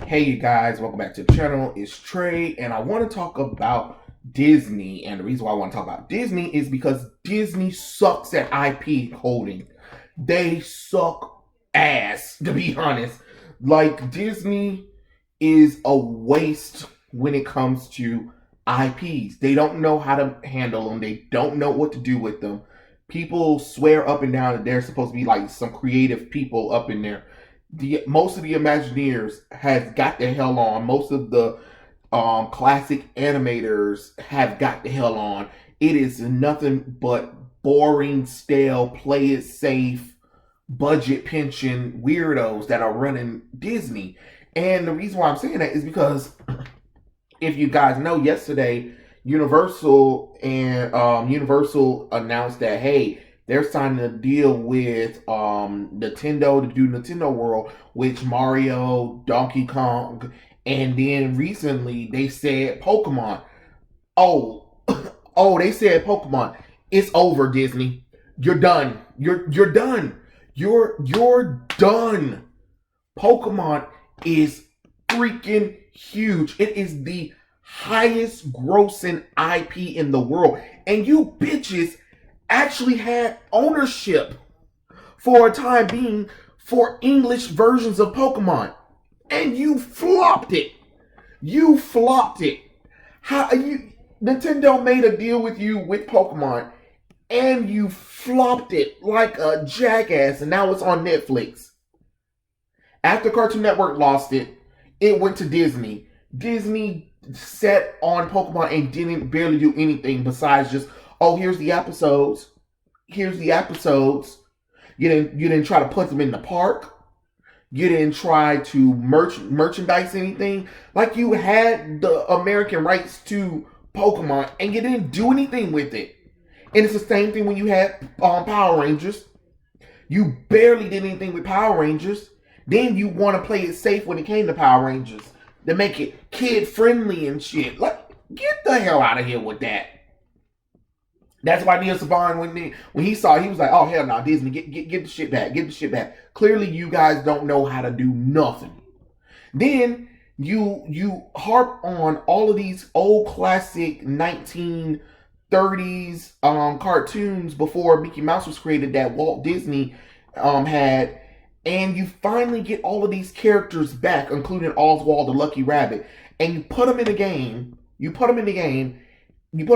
Hey you guys, welcome back to the channel. It's Trey, and I want to talk about Disney. And the reason why I want to talk about Disney is because Disney sucks at IP holding. They suck ass, to be honest. Like, Disney is a waste when it comes to IPs. They don't know how to handle them. They don't know what to do with them. People swear up and down that they're supposed to be like some creative people up in there. Most of the Imagineers has got the hell on. Most of the classic animators have got the hell on. It is nothing but boring, stale, play it safe, budget pension weirdos that are running Disney. And the reason why I'm saying that is because if you guys know, yesterday Universal announced that, hey, they're signing a deal with Nintendo to do Nintendo World, which Mario, Donkey Kong, and then recently they said Pokemon. Oh, they said Pokemon. It's over, Disney. You're done. You're done. You're done. Pokemon is freaking huge. It is the highest grossing IP in the world, and you bitches actually had ownership for a time being for English versions of Pokemon, and you flopped it. You flopped it. Nintendo made a deal with you with Pokemon, and you flopped it like a jackass, and now it's on Netflix. After Cartoon Network lost it, it went to Disney. Disney sat on Pokemon and didn't barely do anything besides just, oh, here's the episodes. Here's the episodes. You didn't try to put them in the park. You didn't try to merchandise anything. Like, you had the American rights to Pokemon and you didn't do anything with it. And it's the same thing when you had Power Rangers. You barely did anything with Power Rangers. Then you want to play it safe when it came to Power Rangers to make it kid friendly and shit. Like, get the hell out of here with that. That's why Neil Saban, when he saw it, he was like, oh, hell no, Disney, get the shit back. Get the shit back. Clearly, you guys don't know how to do nothing. Then you harp on all of these old classic 1930s cartoons before Mickey Mouse was created that Walt Disney had, and you finally get all of these characters back, including Oswald the Lucky Rabbit, and you put them in a game. You put them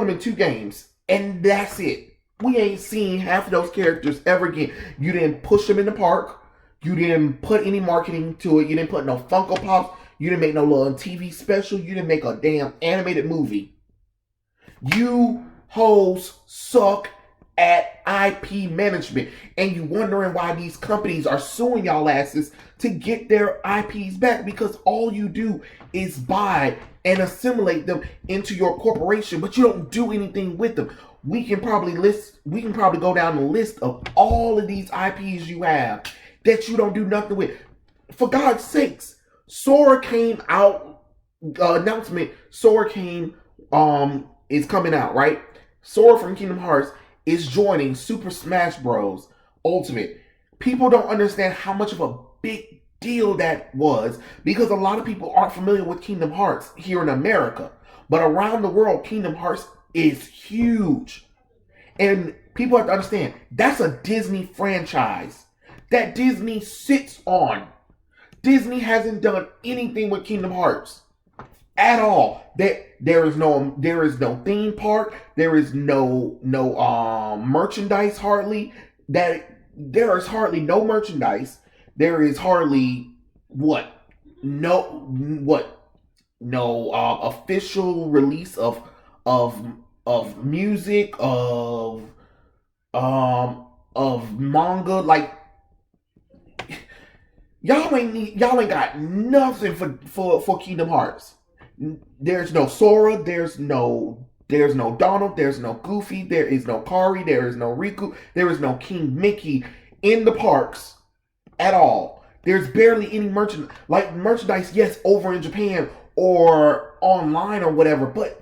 in two games. And that's it. We ain't seen half of those characters ever again. You didn't push them in the park. You didn't put any marketing to it. You didn't put no Funko Pops. You didn't make no little TV special. You didn't make a damn animated movie. You hoes suck at IP management. And you wondering why these companies are suing y'all asses to get their IPs back, because all you do is buy and assimilate them into your corporation, but you don't do anything with them. We can probably go down the list of all of these IPs you have that you don't do nothing with. For God's sakes, Sora came out, announcement, Sora is coming out, right? Sora from Kingdom Hearts is joining Super Smash Bros. Ultimate. People don't understand how much of a big deal that was, because a lot of people aren't familiar with Kingdom Hearts here in America, but around the world Kingdom Hearts is huge, and people have to understand that's a Disney franchise that Disney sits on. Disney hasn't done anything with Kingdom Hearts at all. There is no theme park. There is no merchandise hardly. There is hardly no merchandise. There is hardly no official release of music, of manga. Like, y'all ain't got nothing for Kingdom Hearts. There's no Sora, there's no Donald, there's no Goofy, there is no Kari, there is no Riku, there is no King Mickey in the parks at all. There's barely any merchandise, yes, over in Japan or online or whatever, but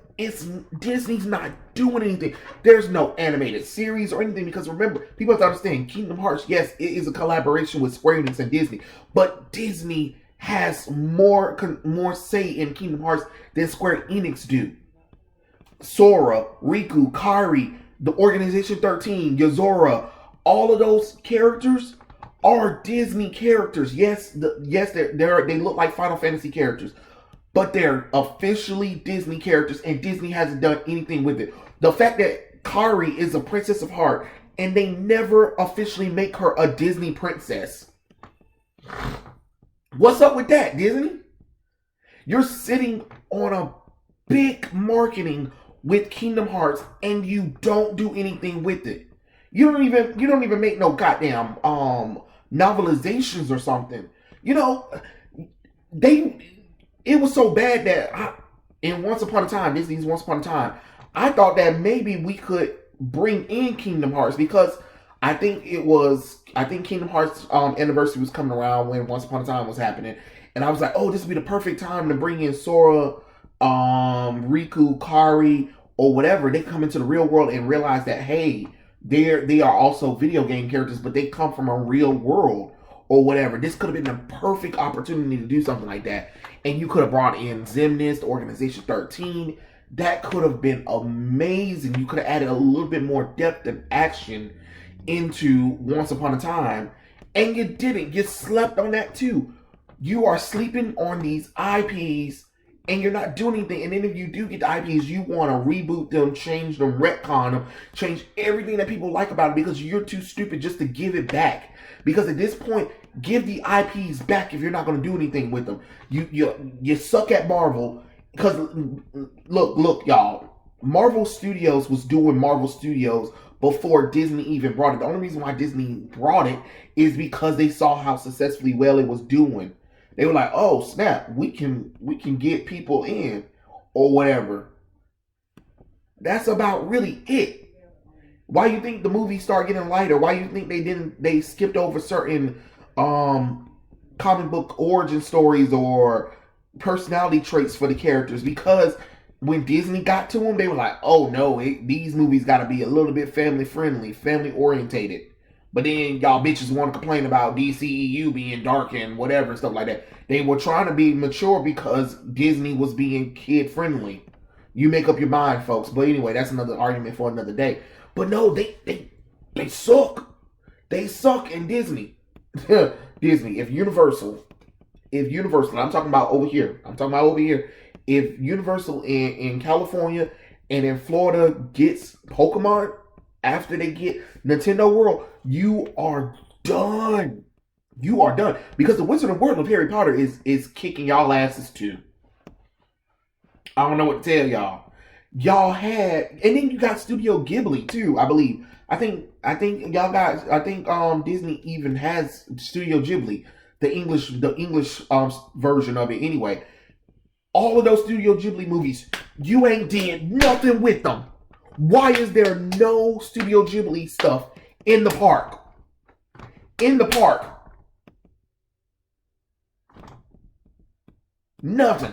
Disney's not doing anything. There's no animated series or anything, because remember, people have to understand, Kingdom Hearts, yes, it is a collaboration with Square Enix and Disney, but Disney has more say in Kingdom Hearts than Square Enix do. Sora, Riku, Kairi, the Organization 13, Yozora, all of those characters are Disney characters. Yes, they look like Final Fantasy characters, but they're officially Disney characters, and Disney hasn't done anything with it. The fact that Kairi is a princess of heart, and they never officially make her a Disney princess. What's up with that, Disney? You're sitting on a big marketing with Kingdom Hearts, and you don't do anything with it. You don't even make no goddamn novelizations or something. You know, it was so bad that in Once Upon a Time, Disney's Once Upon a Time, I thought that maybe we could bring in Kingdom Hearts, because I think Kingdom Hearts anniversary was coming around when Once Upon a Time was happening, and I was like, oh, this would be the perfect time to bring in Sora, Riku, Kairi, or whatever. They come into the real world and realize that, hey, they are also video game characters, but they come from a real world or whatever. This could have been the perfect opportunity to do something like that. And you could have brought in Xemnas, Organization 13. That could have been amazing. You could have added a little bit more depth and action into Once Upon a Time. And you didn't. You slept on that too. You are sleeping on these IPs and you're not doing anything. And then if you do get the IPs, you want to reboot them, change them, retcon them, change everything that people like about it, because you're too stupid just to give it back. Because at this point, give the IPs back if you're not going to do anything with them. You suck at Marvel. Because look, y'all, Marvel Studios was doing Marvel Studios before Disney even brought it. The only reason why Disney brought it is because they saw how successfully well it was doing. They were like, oh snap, we can get people in or whatever. That's about really it. Why you think the movies start getting lighter? Why you think they skipped over certain comic book origin stories or personality traits for the characters? Because when Disney got to them, they were like, oh no, these movies got to be a little bit family friendly, family orientated. But then y'all bitches want to complain about DCEU being dark and whatever, stuff like that. They were trying to be mature because Disney was being kid friendly. You make up your mind, folks. But anyway, that's another argument for another day. But no, they suck. They suck in Disney. Disney, if Universal, I'm talking about over here. If Universal in California and in Florida gets Pokemon after they get Nintendo World, you are done. You are done. Because the Wizarding World of Harry Potter is kicking y'all asses too. I don't know what to tell y'all. Y'all had, and then you got Studio Ghibli too, I believe. I think Disney even has Studio Ghibli, the English version of it anyway. All of those Studio Ghibli movies, you ain't did nothing with them. Why is there no Studio Ghibli stuff in the park? In the park. Nothing.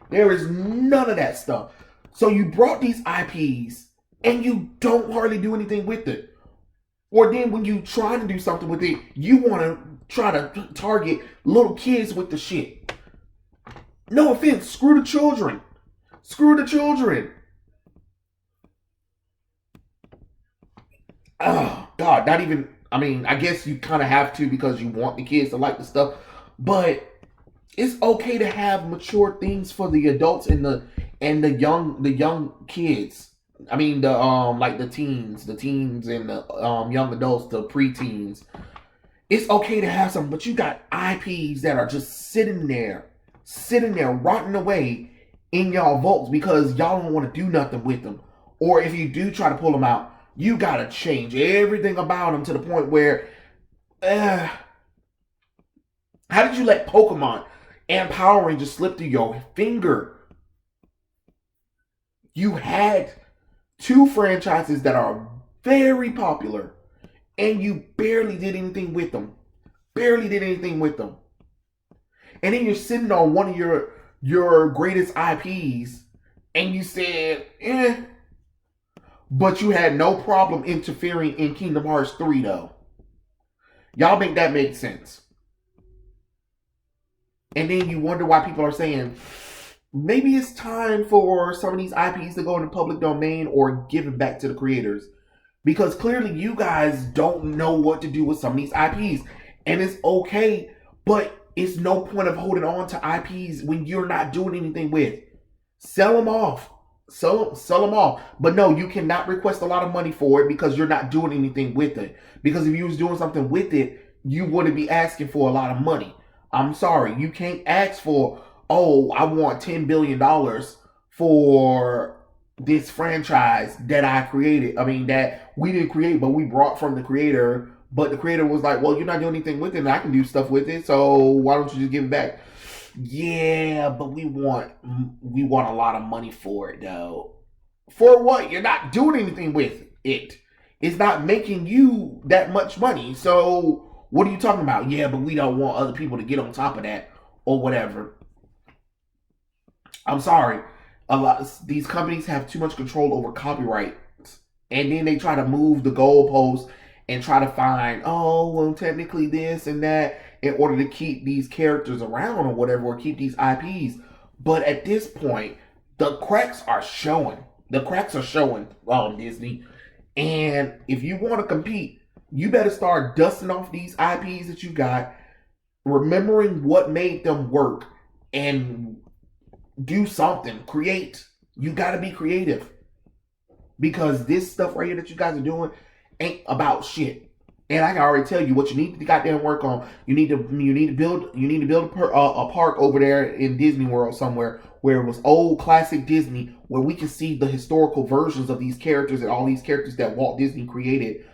There is none of that stuff. So you brought these IPs and you don't hardly do anything with it. Or then when you try to do something with it, you want to try to target little kids with the shit. No offense, screw the children. Screw the children. Oh, God, not even, I mean, I guess you kind of have to because you want the kids to like the stuff. But it's okay to have mature things for the adults and the young kids. I mean like the teens and the young adults, the preteens. It's okay to have some, but you got IPs that are just sitting there rotting away in y'all vaults because y'all don't want to do nothing with them. Or if you do try to pull them out, you gotta change everything about them to the point where, how did you let Pokemon and Power Rangers slip through your finger? You had two franchises that are very popular, and you barely did anything with them. And then you're sitting on one of your greatest IPs, and you said, but you had no problem interfering in Kingdom Hearts 3, though. Y'all make that make sense? And then you wonder why people are saying maybe it's time for some of these IPs to go in the public domain or give it back to the creators. Because clearly you guys don't know what to do with some of these IPs. And it's okay, but it's no point of holding on to IPs when you're not doing anything with. Sell them off. Sell them off. But no, you cannot request a lot of money for it because you're not doing anything with it. Because if you was doing something with it, you wouldn't be asking for a lot of money. I'm sorry, you can't ask for, oh, I want $10 billion for this franchise that I created. I mean, that we didn't create, but we brought from the creator. But the creator was like, well, you're not doing anything with it, and I can do stuff with it, so why don't you just give it back? Yeah, but we want a lot of money for it though. For what? You're not doing anything with it. It's not making you that much money. So what are you talking about? Yeah, but we don't want other people to get on top of that or whatever. I'm sorry. These companies have too much control over copyright, and then they try to move the goalposts and try to find, oh, well, technically this and that in order to keep these characters around or whatever, or keep these IPs. But at this point, the cracks are showing. The cracks are showing, Disney. And if you want to compete, you better start dusting off these IPs that you got, remembering what made them work, and do something. Create. You got to be creative. Because this stuff right here that you guys are doing ain't about shit. And I can already tell you what you need to goddamn work on. You need to build a park over there in Disney World somewhere where it was old classic Disney, where we can see the historical versions of these characters and all these characters that Walt Disney created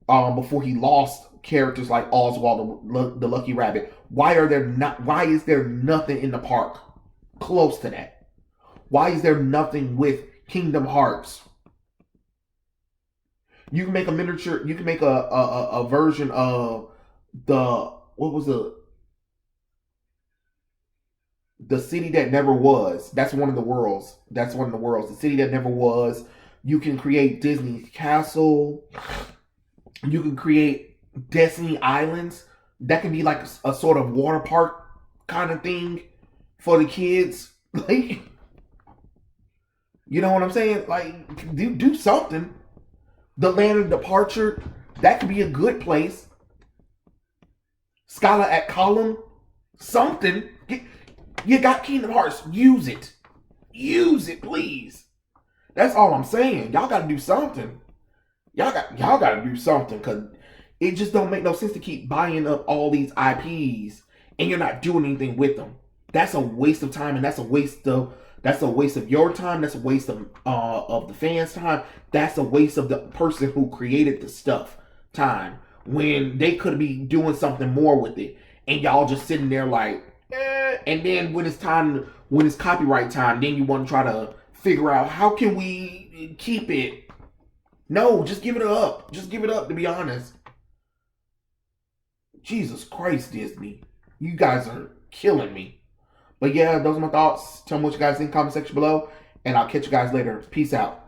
before he lost characters like Oswald the Lucky Rabbit. Why is there nothing in the park close to that? Why is there nothing with Kingdom Hearts? You can make a miniature. You can make a version of the city that never was. That's one of the worlds. The city that never was. You can create Disney Castle. You can create Destiny Islands. That can be like a sort of water park kind of thing for the kids. Like, you know what I'm saying? Like, do something. The Land of Departure, that could be a good place. Scholar at Column, something. You got Kingdom Hearts, use it. Use it, please. That's all I'm saying. Y'all gotta do something. Y'all gotta do something, because it just don't make no sense to keep buying up all these IPs and you're not doing anything with them. That's a waste of time, and that's a waste of your time. That's a waste of the fans' time. That's a waste of the person who created the stuff time, when they could be doing something more with it, and y'all just sitting there like, eh. And then when it's copyright time, then you want to try to figure out how can we keep it. No, just give it up. Just give it up, to be honest. Jesus Christ, Disney. You guys are killing me. But yeah, those are my thoughts. Tell me what you guys think in the comment section below. And I'll catch you guys later. Peace out.